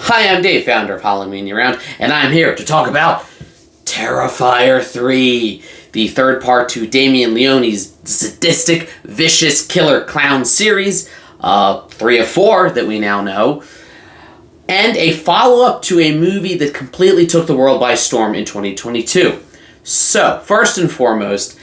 Hi, I'm Dave, founder of Halloween Year Round, and I'm here to talk about Terrifier 3, the third part to Damien Leone's sadistic, vicious killer clown series, 3 of 4 that we now know, and a follow-up to a movie that completely took the world by storm in 2022. So, first and foremost,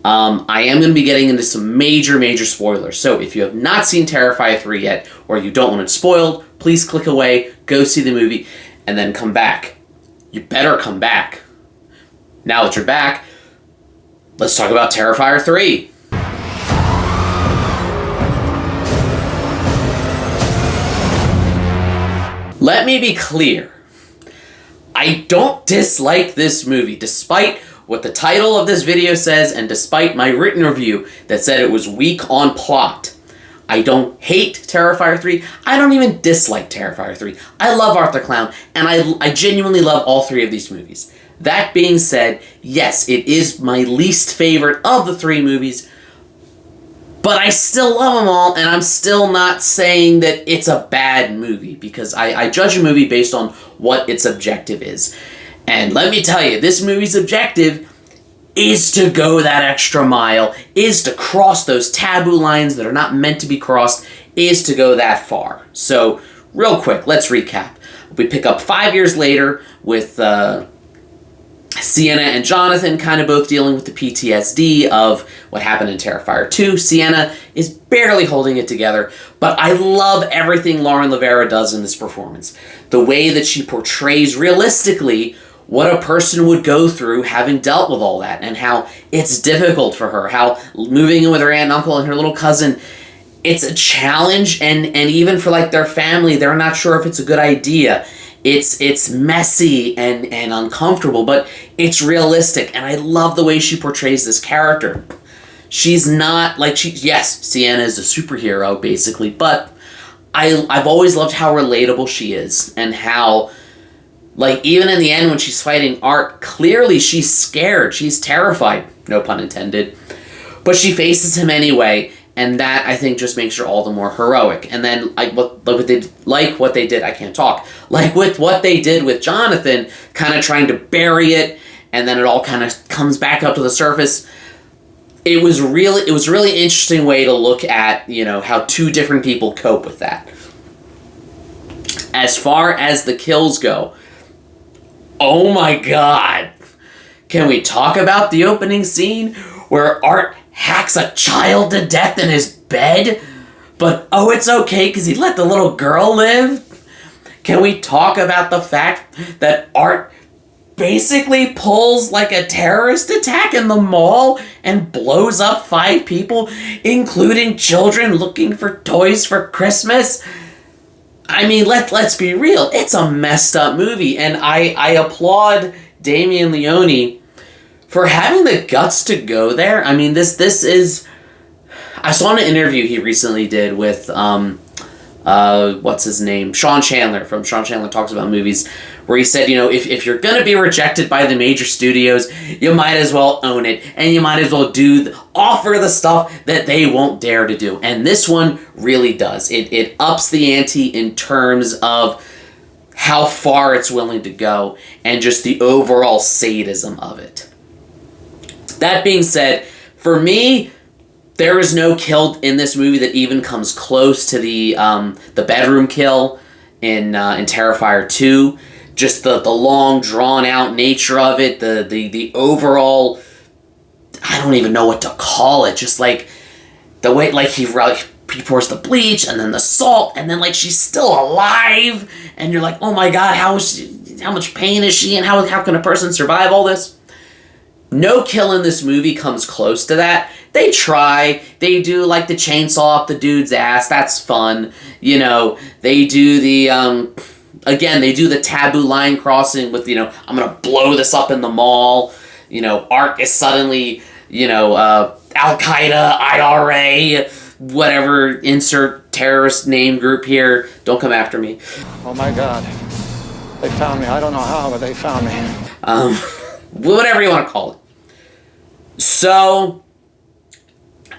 I am going to be getting into some major spoilers. So if you have not seen Terrifier 3 yet, or you don't want it spoiled, please click away, go see the movie, and then come back. You better come back. Now that you're back, let's talk about Terrifier 3. Let me be clear. I don't dislike this movie, despite what the title of this video says, and despite my written review that said it was weak on plot. I don't hate Terrifier 3. I don't even dislike Terrifier 3. I love Art the Clown, and I genuinely love all 3 of these movies. That being said, yes, it is my least favorite of the 3 movies, but I still love them all, and I'm still not saying that it's a bad movie, because I judge a movie based on what its objective is. And let me tell you, this movie's objective is to go that extra mile, is to cross those taboo lines that are not meant to be crossed, is to go that far. So, real quick, let's recap. We pick up 5 years later with Sienna and Jonathan kind of both dealing with the PTSD of what happened in Terrifier 2. Sienna is barely holding it together, but I love everything Lauren Levera does in this performance. The way that she portrays realistically what a person would go through having dealt with all that, and how it's difficult for her, how moving in with her aunt and uncle and her little cousin, it's a challenge, and even for like their family, they're not sure if it's a good idea. It's messy and uncomfortable, but it's realistic, and I love the way she portrays this character. She's not like yes, Sienna is a superhero basically, but I've always loved how relatable she is, and how, like, even in the end when she's fighting Art, clearly she's scared, she's terrified, no pun intended, but she faces him anyway, and that, I think, just makes her all the more heroic. And then, like what they did, I can't talk, like with what they did with Jonathan, kind of trying to bury it, and then it all kind of comes back up to the surface. It was a really interesting way to look at, you know, how 2 different people cope with that. As far as the kills go, oh my god! Can we talk about the opening scene where Art hacks a child to death in his bed? But oh, it's okay because he let the little girl live? Can we talk about the fact that Art basically pulls like a terrorist attack in the mall and blows up 5 people, including children looking for toys for Christmas? I mean, let's be real. It's a messed up movie, and I applaud Damien Leone for having the guts to go there. I mean, this is... I saw an interview he recently did with, what's his name? Sean Chandler from Sean Chandler Talks About Movies, where he said, you know, if you're going to be rejected by the major studios, you might as well own it, and you might as well offer the stuff that they won't dare to do. And this one really does. It ups the ante in terms of how far it's willing to go, and just the overall sadism of it. That being said, for me, there is no kill in this movie that even comes close to the bedroom kill in Terrifier 2. Just the long, drawn-out nature of it, the overall, I don't even know what to call it, just like the way, like, he pours the bleach, and then the salt, and then, like, she's still alive, and you're like, oh my god, how much pain is she, and how can a person survive all this? No kill in this movie comes close to that. They try. They do, like, the chainsaw up the dude's ass. That's fun. You know, they do the, again, they do the taboo line crossing with, you know, I'm gonna blow this up in the mall. You know, Art is suddenly, you know, Al-Qaeda, IRA, whatever, insert terrorist name group here. Don't come after me. Oh my god. They found me. I don't know how, but they found me. Whatever you want to call it. So,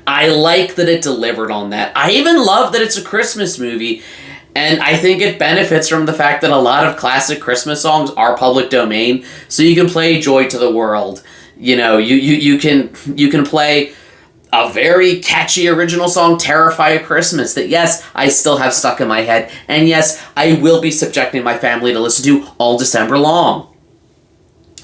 I like that it delivered on that. I even love that it's a Christmas movie, And I think it benefits from the fact that a lot of classic Christmas songs are public domain, so you can play Joy to the World. You know, you can play a very catchy original song, Terrifier Christmas, that yes, I still have stuck in my head, and yes, I will be subjecting my family to listen to all December long.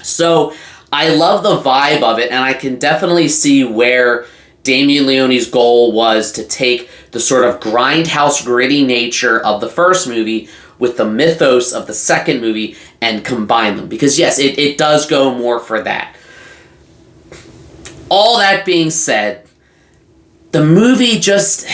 So, I love the vibe of it, and I can definitely see where Damien Leone's goal was to take the sort of grindhouse gritty nature of the first movie with the mythos of the second movie and combine them. Because yes, it does go more for that. All that being said, the movie just...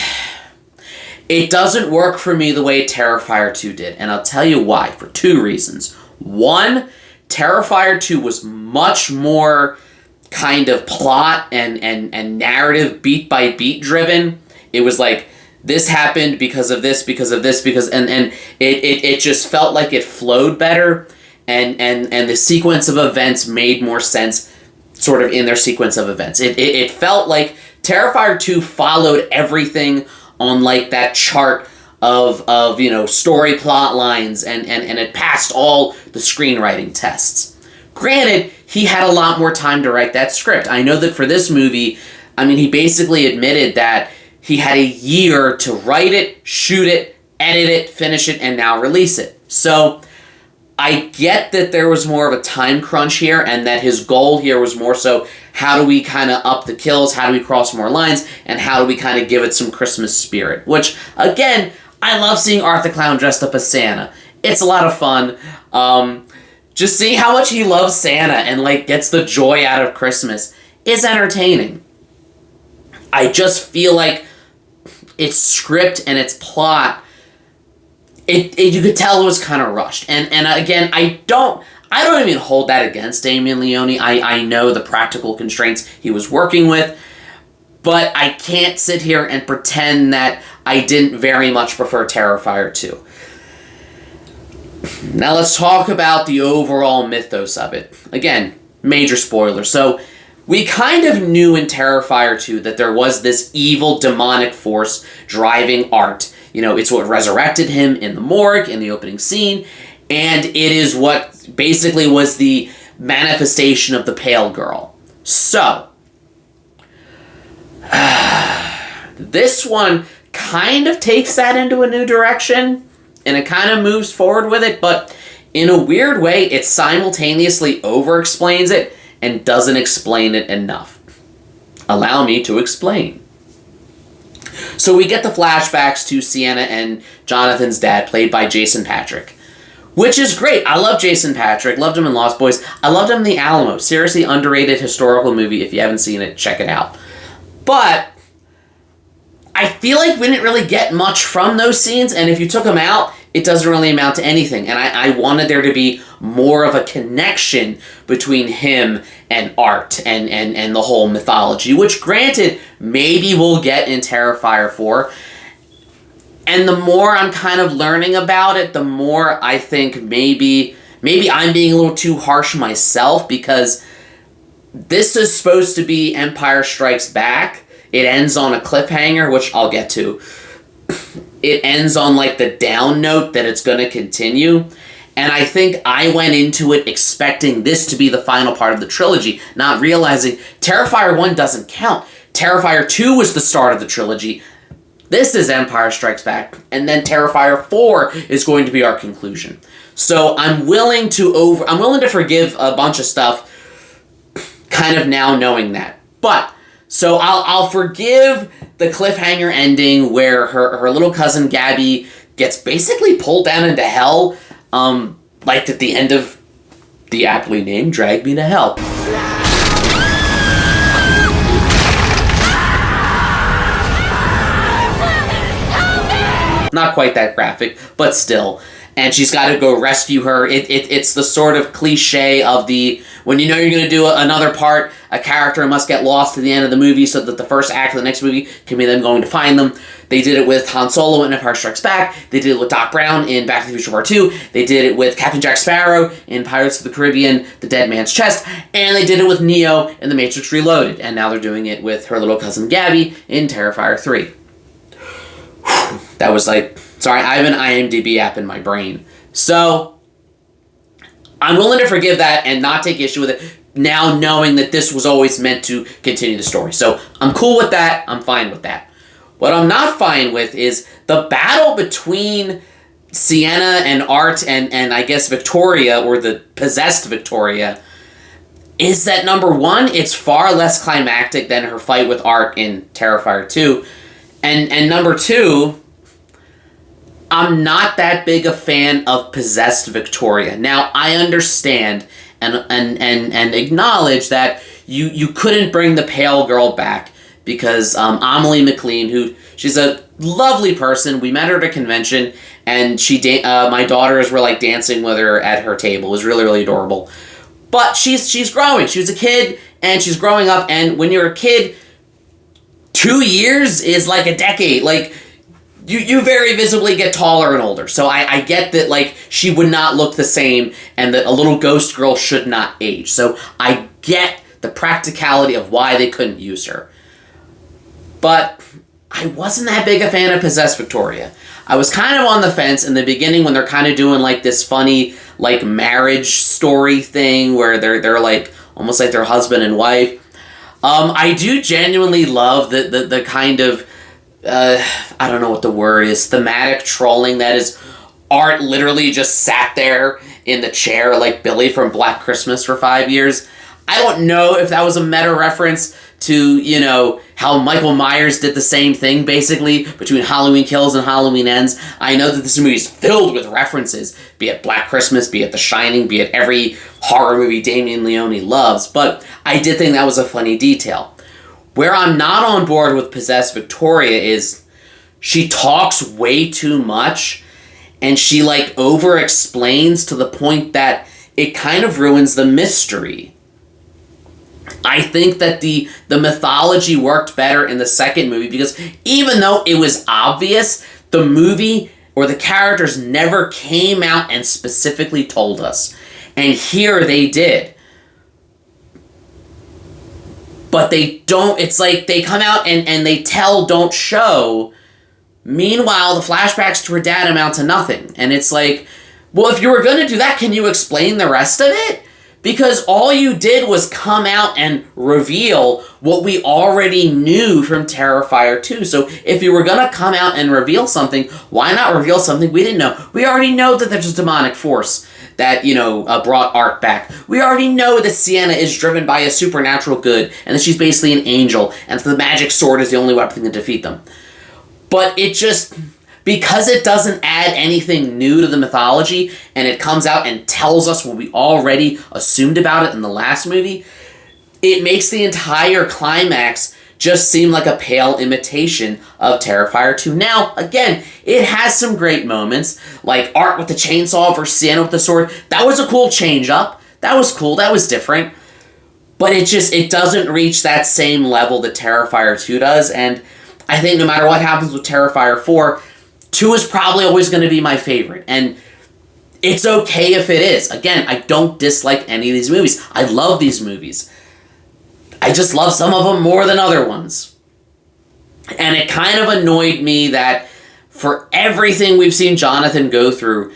it doesn't work for me the way Terrifier 2 did. And I'll tell you why, for two reasons. One, Terrifier 2 was much more kind of plot and narrative beat by beat driven. It was like, this happened because of this, and it just felt like it flowed better, and the sequence of events made more sense sort of in their sequence of events. It felt like Terrifier 2 followed everything on like that chart of you know, story plot lines, and it passed all the screenwriting tests. Granted, he had a lot more time to write that script. I know that for this movie, I mean, he basically admitted that he had a year to write it, shoot it, edit it, finish it, and now release it. So, I get that there was more of a time crunch here, and that his goal here was more so, how do we kind of up the kills, how do we cross more lines, and how do we kind of give it some Christmas spirit. Which, again, I love seeing Art the Clown dressed up as Santa. It's a lot of fun. Just seeing how much he loves Santa and, like, gets the joy out of Christmas is entertaining. I just feel like its script and its plot, you could tell it was kind of rushed. And again, I don't even hold that against Damien Leone. I know the practical constraints he was working with, but I can't sit here and pretend that I didn't very much prefer Terrifier 2. Now let's talk about the overall mythos of it. Again, major spoiler. So, we kind of knew in Terrifier 2 that there was this evil demonic force driving Art. You know, it's what resurrected him in the morgue, in the opening scene, and it is what basically was the manifestation of the Pale Girl. So, this one kind of takes that into a new direction, and it kind of moves forward with it, but in a weird way, it simultaneously over-explains it and doesn't explain it enough. Allow me to explain. So we get the flashbacks to Sienna and Jonathan's dad, played by Jason Patric, which is great. I love Jason Patric. Loved him in Lost Boys. I loved him in The Alamo. Seriously underrated historical movie. If you haven't seen it, check it out. But I feel like we didn't really get much from those scenes, and if you took them out, it doesn't really amount to anything. And I wanted there to be more of a connection between him and Art and the whole mythology, which, granted, maybe we'll get in Terrifier 4. And the more I'm kind of learning about it, the more I think maybe I'm being a little too harsh myself, because this is supposed to be Empire Strikes Back. It ends on a cliffhanger, which I'll get to. It ends on, like, the down note that it's going to continue. And I think I went into it expecting this to be the final part of the trilogy, not realizing Terrifier 1 doesn't count. Terrifier 2 was the start of the trilogy. This is Empire Strikes Back. And then Terrifier 4 is going to be our conclusion. So I'm willing to forgive a bunch of stuff kind of now knowing that. But so I'll forgive the cliffhanger ending where her little cousin Gabby gets basically pulled down into hell, like at the end of the aptly named Drag Me to Hell. Not quite that graphic, but still. And she's got to go rescue her. It's the sort of cliche of the, when you know you're going to do another part, a character must get lost to the end of the movie so that the first act of the next movie can be them going to find them. They did it with Han Solo in Empire Strikes Back. They did it with Doc Brown in Back to the Future Part 2. They did it with Captain Jack Sparrow in Pirates of the Caribbean, The Dead Man's Chest. And they did it with Neo in The Matrix Reloaded. And now they're doing it with her little cousin Gabby in Terrifier 3. That was like, sorry, I have an IMDb app in my brain. So, I'm willing to forgive that and not take issue with it, now knowing that this was always meant to continue the story. So, I'm cool with that. I'm fine with that. What I'm not fine with is the battle between Sienna and Art and I guess Victoria, or the possessed Victoria, is that number one, it's far less climactic than her fight with Art in Terrifier 2. And number two, I'm not that big a fan of possessed Victoria. Now, I understand and acknowledge that you couldn't bring the pale girl back because Amelie McLean, she's a lovely person. We met her at a convention, and my daughters were like dancing with her at her table. It was really, really adorable. But she's growing. She was a kid, and she's growing up. And when you're a kid, 2 years is like a decade. Like, you very visibly get taller and older. So I get that, like, she would not look the same, and that a little ghost girl should not age. So I get the practicality of why they couldn't use her. But I wasn't that big a fan of possessed Victoria. I was kind of on the fence in the beginning when they're kind of doing like this funny like marriage story thing where they're like almost like their husband and wife. I do genuinely love the kind of I don't know what the word is, thematic trolling that is Art literally just sat there in the chair like Billy from Black Christmas for 5 years. I don't know if that was a meta reference to, you know, how Michael Myers did the same thing, basically, between Halloween Kills and Halloween Ends. I know that this movie is filled with references, be it Black Christmas, be it The Shining, be it every horror movie Damien Leone loves, but I did think that was a funny detail. Where I'm not on board with possessed Victoria is she talks way too much, and she, like, over-explains to the point that it kind of ruins the mystery. I think that the mythology worked better in the second movie because even though it was obvious, the movie or the characters never came out and specifically told us. And here they did. But they don't, it's like they come out and they tell, don't show. Meanwhile, the flashbacks to her dad amount to nothing. And it's like, well, if you were going to do that, can you explain the rest of it? Because all you did was come out and reveal what we already knew from Terrifier 2. So if you were going to come out and reveal something, why not reveal something we didn't know? We already know that there's a demonic force that, you know, brought Art back. We already know that Sienna is driven by a supernatural good and that she's basically an angel and the magic sword is the only weapon to defeat them. But it just... because it doesn't add anything new to the mythology, and it comes out and tells us what we already assumed about it in the last movie, it makes the entire climax just seem like a pale imitation of Terrifier 2. Now, again, it has some great moments, like Art with the chainsaw versus Sienna with the sword. That was a cool change-up. That was cool. That was different. But it doesn't reach that same level that Terrifier 2 does, and I think no matter what happens with Terrifier 4, 2 is probably always going to be my favorite, and it's okay if it is. Again, I don't dislike any of these movies. I love these movies. I just love some of them more than other ones. And it kind of annoyed me that for everything we've seen Jonathan go through,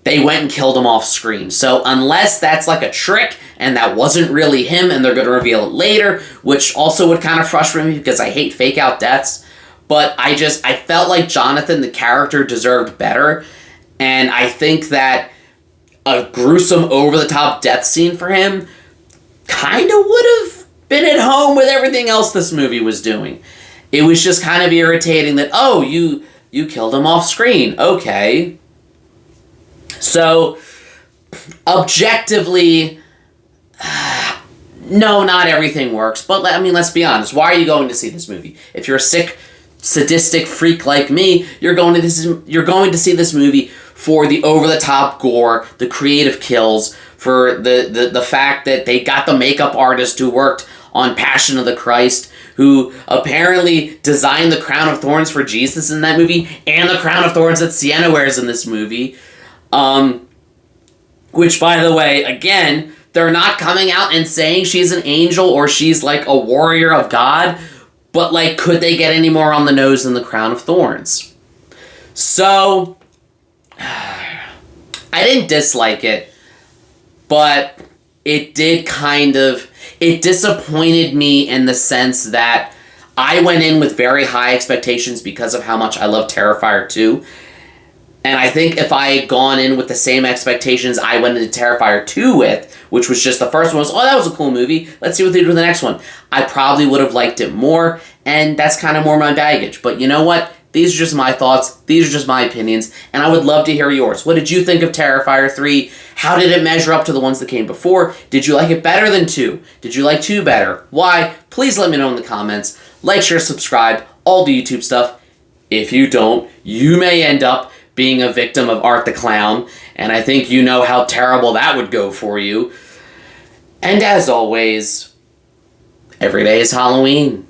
they went and killed him off screen. So unless that's like a trick, and that wasn't really him, and they're going to reveal it later, which also would kind of frustrate me because I hate fake-out deaths, but I felt like Jonathan, the character, deserved better. And I think that a gruesome, over-the-top death scene for him kind of would have been at home with everything else this movie was doing. It was just kind of irritating that, oh, you killed him off screen. Okay. So, objectively, no, not everything works. But, I mean, let's be honest. Why are you going to see this movie? If you're a sick, sadistic freak like me, you're going to see this movie for the over-the-top gore, the creative kills, for the fact that they got the makeup artist who worked on Passion of the Christ, who apparently designed the crown of thorns for Jesus in that movie, and the crown of thorns that Sienna wears in this movie. Which, by the way, again, they're not coming out and saying she's an angel or she's like a warrior of God, but, like, could they get any more on the nose than the crown of thorns? So, I didn't dislike it, but it disappointed me in the sense that I went in with very high expectations because of how much I love Terrifier 2. And I think if I had gone in with the same expectations I went into Terrifier 2 with, which was just the first one, was, oh, that was a cool movie, let's see what they do with the next one, I probably would have liked it more, and that's kind of more my baggage. But you know what? These are just my thoughts, these are just my opinions, and I would love to hear yours. What did you think of Terrifier 3? How did it measure up to the ones that came before? Did you like it better than 2? Did you like 2 better? Why? Please let me know in the comments. Like, share, subscribe, all the YouTube stuff. If you don't, you may end up being a victim of Art the Clown, and I think you know how terrible that would go for you. And as always, every day is Halloween.